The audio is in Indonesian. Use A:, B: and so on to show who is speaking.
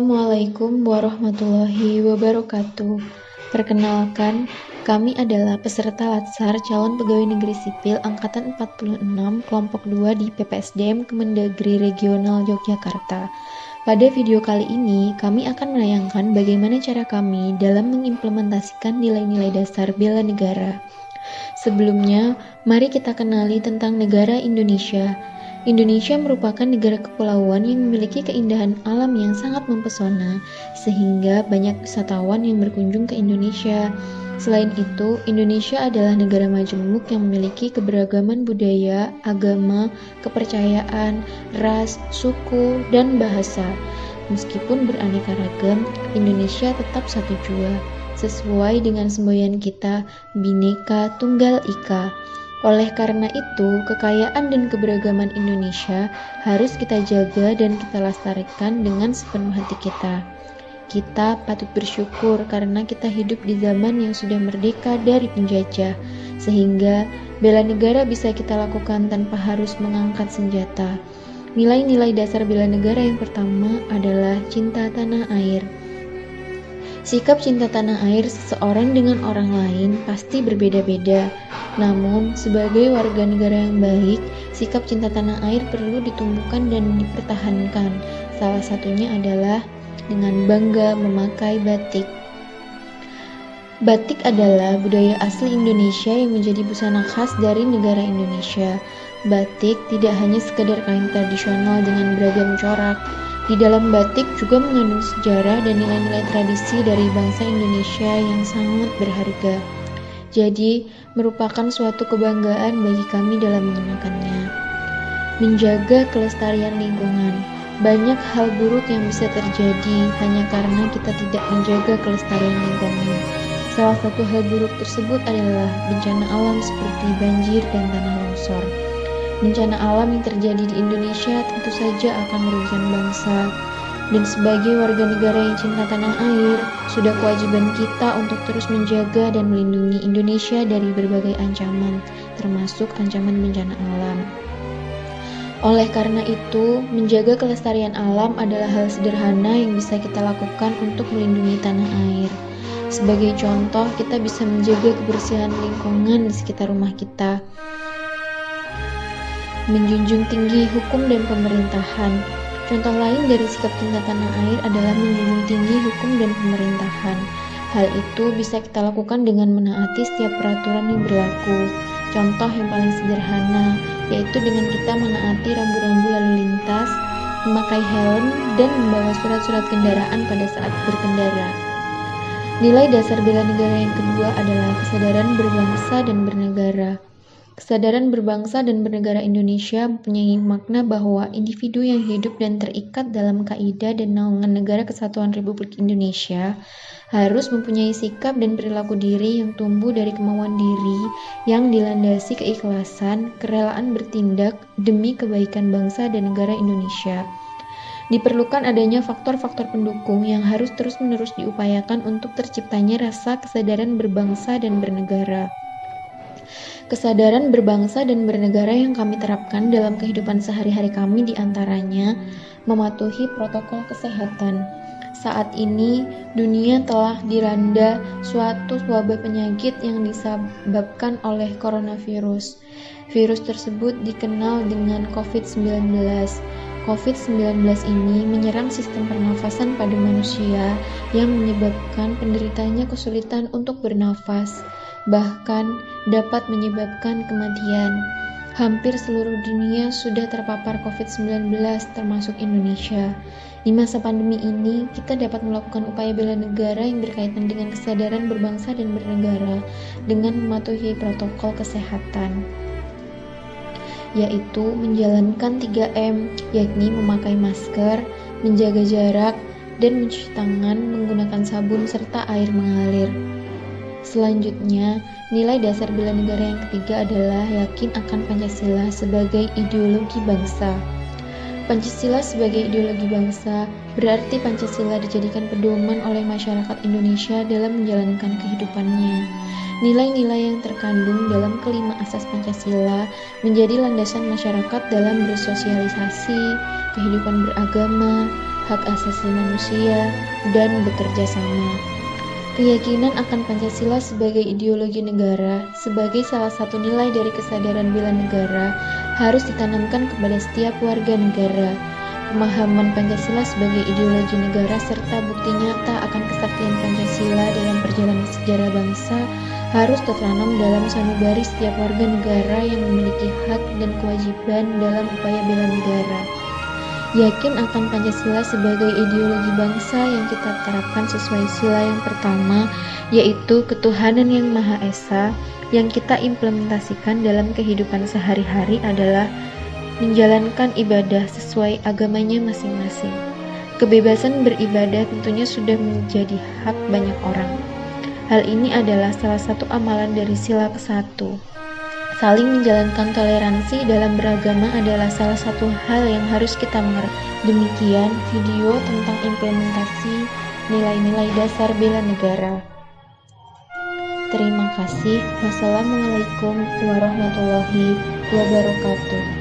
A: Assalamualaikum warahmatullahi wabarakatuh. Perkenalkan, kami adalah peserta Latsar calon pegawai negeri sipil angkatan 46 kelompok 2 di PPSDM Kemendagri Regional Yogyakarta. Pada video kali ini, kami akan menayangkan bagaimana cara kami dalam mengimplementasikan nilai-nilai dasar bela negara. Sebelumnya, mari kita kenali tentang negara Indonesia. Indonesia merupakan negara kepulauan yang memiliki keindahan alam yang sangat mempesona, sehingga banyak wisatawan yang berkunjung ke Indonesia. Selain itu, Indonesia adalah negara majemuk yang memiliki keberagaman budaya, agama, kepercayaan, ras, suku, dan bahasa. Meskipun beraneka ragam, Indonesia tetap satu jua, sesuai dengan semboyan kita, Bhinneka Tunggal Ika. Oleh karena itu, kekayaan dan keberagaman Indonesia harus kita jaga dan kita lestarikan dengan sepenuh hati kita. Kita patut bersyukur karena kita hidup di zaman yang sudah merdeka dari penjajah, sehingga bela negara bisa kita lakukan tanpa harus mengangkat senjata. Nilai-nilai dasar bela negara yang pertama adalah cinta tanah air. Sikap cinta tanah air seseorang dengan orang lain pasti berbeda-beda. Namun, sebagai warga negara yang baik, sikap cinta tanah air perlu ditumbuhkan dan dipertahankan. Salah satunya adalah dengan bangga memakai batik. Batik adalah budaya asli Indonesia yang menjadi busana khas dari negara Indonesia. Batik tidak hanya sekedar kain tradisional dengan beragam corak. Di dalam batik juga mengandung sejarah dan nilai-nilai tradisi dari bangsa Indonesia yang sangat berharga. Jadi, merupakan suatu kebanggaan bagi kami dalam mengenakannya. Menjaga kelestarian lingkungan. Banyak hal buruk yang bisa terjadi hanya karena kita tidak menjaga kelestarian lingkungan. Salah satu hal buruk tersebut adalah bencana alam seperti banjir dan tanah longsor. Bencana alam yang terjadi di Indonesia tentu saja akan merugikan bangsa. Dan sebagai warga negara yang cinta tanah air, sudah kewajiban kita untuk terus menjaga dan melindungi Indonesia dari berbagai ancaman, termasuk ancaman bencana alam. Oleh karena itu, menjaga kelestarian alam adalah hal sederhana yang bisa kita lakukan untuk melindungi tanah air. Sebagai contoh, kita bisa menjaga kebersihan lingkungan di sekitar rumah kita. Menjunjung tinggi hukum dan pemerintahan. Contoh lain dari sikap cinta tanah air adalah menjunjung tinggi hukum dan pemerintahan. Hal itu bisa kita lakukan dengan menaati setiap peraturan yang berlaku. Contoh yang paling sederhana, yaitu dengan kita menaati rambu-rambu lalu lintas, memakai helm, dan membawa surat-surat kendaraan pada saat berkendara. Nilai dasar bela negara yang kedua adalah kesadaran berbangsa dan bernegara. Kesadaran berbangsa dan bernegara Indonesia mempunyai makna bahwa individu yang hidup dan terikat dalam kaidah dan naungan Negara Kesatuan Republik Indonesia harus mempunyai sikap dan perilaku diri yang tumbuh dari kemauan diri yang dilandasi keikhlasan, kerelaan bertindak demi kebaikan bangsa dan negara Indonesia. Diperlukan adanya faktor-faktor pendukung yang harus terus-menerus diupayakan untuk terciptanya rasa kesadaran berbangsa dan bernegara. Kesadaran berbangsa dan bernegara yang kami terapkan dalam kehidupan sehari-hari kami diantaranya mematuhi protokol kesehatan. Saat ini, dunia telah dilanda suatu wabah penyakit yang disebabkan oleh coronavirus. Virus tersebut dikenal dengan COVID-19. COVID-19 ini menyerang sistem pernafasan pada manusia yang menyebabkan penderitanya kesulitan untuk bernafas. Bahkan dapat menyebabkan kematian. Hampir seluruh dunia sudah terpapar COVID-19 termasuk Indonesia. Di masa pandemi ini, kita dapat melakukan upaya bela negara yang berkaitan dengan kesadaran berbangsa dan bernegara dengan mematuhi protokol kesehatan, yaitu menjalankan 3M, yakni memakai masker, menjaga jarak, dan mencuci tangan menggunakan sabun serta air mengalir. Selanjutnya, nilai dasar bela negara yang ketiga adalah yakin akan Pancasila sebagai ideologi bangsa. Pancasila sebagai ideologi bangsa berarti Pancasila dijadikan pedoman oleh masyarakat Indonesia dalam menjalankan kehidupannya. Nilai-nilai yang terkandung dalam kelima asas Pancasila menjadi landasan masyarakat dalam bersosialisasi, kehidupan beragama, hak asasi manusia, dan bekerja sama. Keyakinan akan Pancasila sebagai ideologi negara, sebagai salah satu nilai dari kesadaran bela negara, harus ditanamkan kepada setiap warga negara. Pemahaman Pancasila sebagai ideologi negara serta bukti nyata akan kesaktian Pancasila dalam perjalanan sejarah bangsa harus tertanam dalam sanubari setiap warga negara yang memiliki hak dan kewajiban dalam upaya bela negara. Yakin akan Pancasila sebagai ideologi bangsa yang kita terapkan sesuai sila yang pertama, yaitu ketuhanan yang Maha Esa, yang kita implementasikan dalam kehidupan sehari-hari adalah menjalankan ibadah sesuai agamanya masing-masing. Kebebasan beribadah tentunya sudah menjadi hak banyak orang. Hal ini adalah salah satu amalan dari sila ke-1. Saling menjalankan toleransi dalam beragama adalah salah satu hal yang harus kita mengerti. Demikian video tentang implementasi nilai-nilai dasar bela negara. Terima kasih. Wassalamualaikum warahmatullahi wabarakatuh.